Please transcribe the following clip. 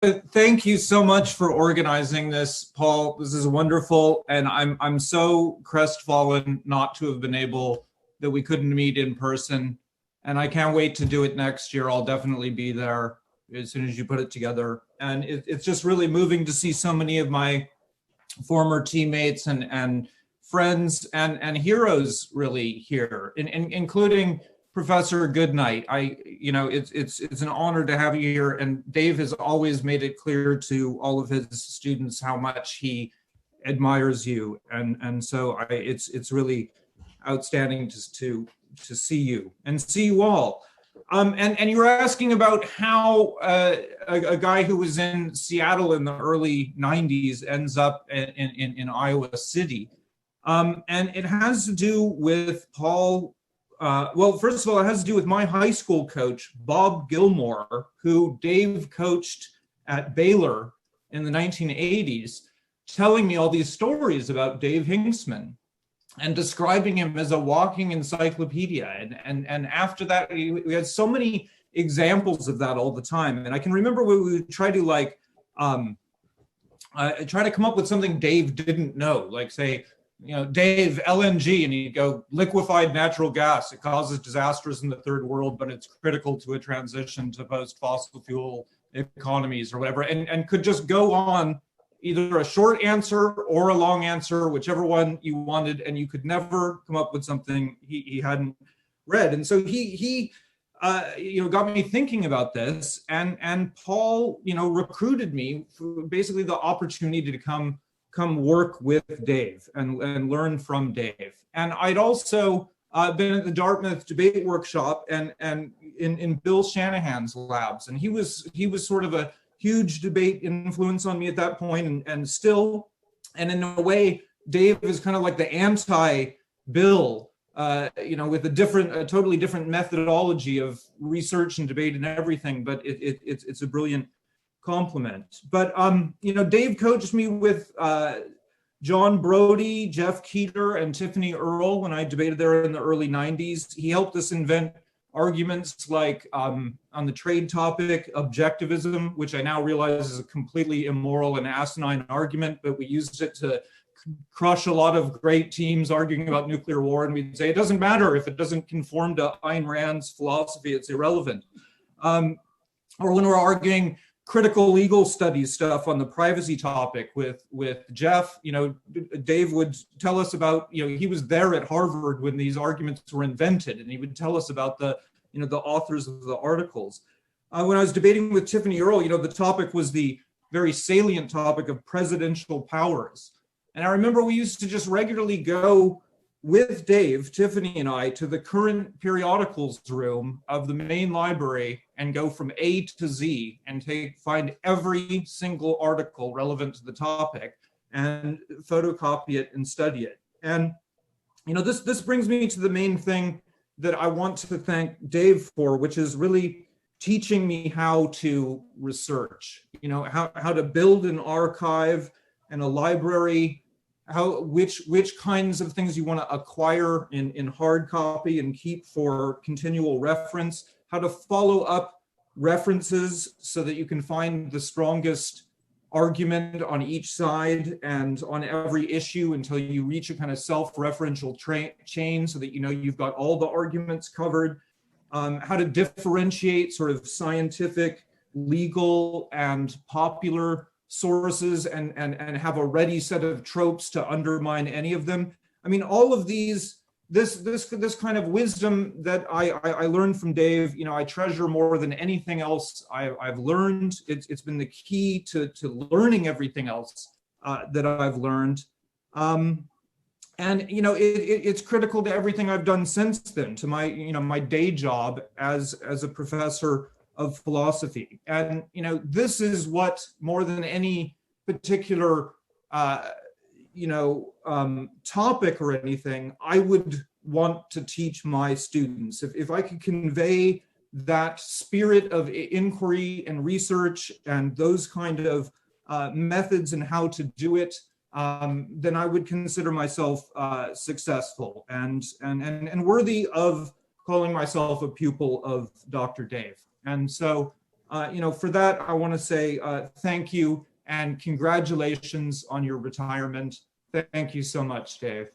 Thank you so much for organizing this, Paul. This is wonderful, and I'm so crestfallen not to have been able that we couldn't meet in person, and I can't wait to do it next year. I'll definitely be there as soon as you put it together, and it's just really moving to see so many of my former teammates and friends and heroes really here, including Professor Goodnight. It's an honor to have you here, and Dave has always made it clear to all of his students how much he admires you, and so it's really outstanding to see you and see you all. And you were asking about how a guy who was in Seattle in the early 90s ends up in Iowa City. And it has to do with Paul. Well, first of all, it has to do with my high school coach, Bob Gilmore, who Dave coached at Baylor in the 1980s, telling me all these stories about Dave Hinksman and describing him as a walking encyclopedia. And after that, we had so many examples of that all the time. And I can remember we would try to try to come up with something Dave didn't know, like say, Dave, LNG, and he'd go, liquefied natural gas. It causes disasters in the third world, but it's critical to a transition to post-fossil fuel economies or whatever, and could just go on either a short answer or a long answer, whichever one you wanted, and you could never come up with something he hadn't read. And so he got me thinking about this, and Paul, recruited me for basically the opportunity to come work with Dave and learn from Dave. And I'd also been at the Dartmouth debate workshop and in Bill Shanahan's labs, and he was sort of a huge debate influence on me at that point, and still, and in a way, Dave is kind of like the anti-Bill, with a totally different methodology of research and debate and everything, but it's a brilliant compliment. But Dave coached me with John Brody, Jeff Keeter, and Tiffany Earle when I debated there in the early 90s. He helped us invent arguments like on the trade topic, objectivism, which I now realize is a completely immoral and asinine argument, but we used it to crush a lot of great teams arguing about nuclear war. And we'd say, it doesn't matter if it doesn't conform to Ayn Rand's philosophy, it's irrelevant. Or when we're arguing critical legal studies stuff on the privacy topic with Jeff, Dave would tell us about, he was there at Harvard when these arguments were invented, and he would tell us about the authors of the articles. When I was debating with Tiffany Earle, the topic was the very salient topic of presidential powers. And I remember we used to just regularly go with Dave, Tiffany, and I to the current periodicals room of the main library and go from A to Z and find every single article relevant to the topic and photocopy it and study it. And this brings me to the main thing that I want to thank Dave for, which is really teaching me how to research, how to build an archive and a library, which kinds of things you want to acquire in hard copy and keep for continual reference, how to follow up references so that you can find the strongest argument on each side and on every issue until you reach a kind of self-referential chain so that you've got all the arguments covered, how to differentiate sort of scientific, legal, and popular sources and have a ready set of tropes to undermine any of them. I mean, all of these, this kind of wisdom that I learned from Dave, I treasure more than anything else I've learned. It's been the key to learning everything else that I've learned. And it's critical to everything I've done since then, to my my day job as a professor of philosophy. And this is what, more than any particular topic or anything, I would want to teach my students. If I could convey that spirit of inquiry and research and those kind of methods and how to do it, then I would consider myself successful and worthy of calling myself a pupil of Dr. Dave. And so For that, I want to say thank you and congratulations on your retirement. Thank you so much, Dave.